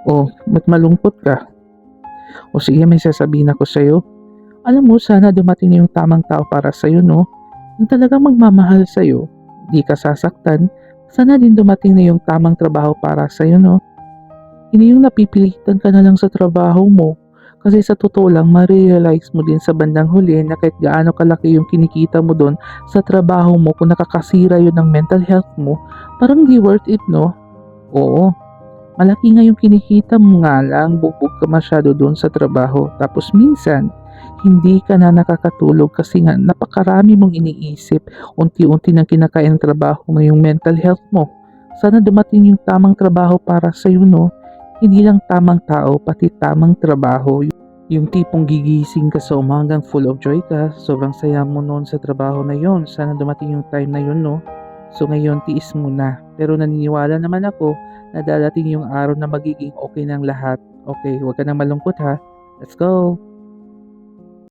O ba't malungkot ka? O sige, may sasabihin ako sa'yo. Alam mo, sana dumating na yung tamang tao para sa'yo, no? Yung talagang magmamahal sa'yo, di ka sasaktan. Sana din dumating na yung tamang trabaho para sa'yo, no? Hindi yung napipilitan ka na lang sa trabaho mo. Kasi sa totoo lang, ma-realize mo din sa bandang huli na kahit gaano kalaki yung kinikita mo doon sa trabaho mo, kung nakakasira yun ng mental health mo, parang di worth it, no? Oo, malaki nga yung kinikita mo nga lang, bugbog ka masyado doon sa trabaho. Tapos minsan, hindi ka na nakakatulog kasi nga napakarami mong iniisip. Unti-unti nang kinakain ng trabaho mo yung mental health mo. Sana dumating yung tamang trabaho para sa'yo, no? Hindi lang tamang tao, pati tamang trabaho. Yung tipong gigising ka sa umagang full of joy ka, sobrang saya mo noon sa trabaho na yon. Sana dumating yung time na yon, no? So ngayon, tiis muna. Pero naniniwala naman ako na darating yung araw na magiging okay ng lahat. Okay, huwag ka nang malungkot ha. Let's go!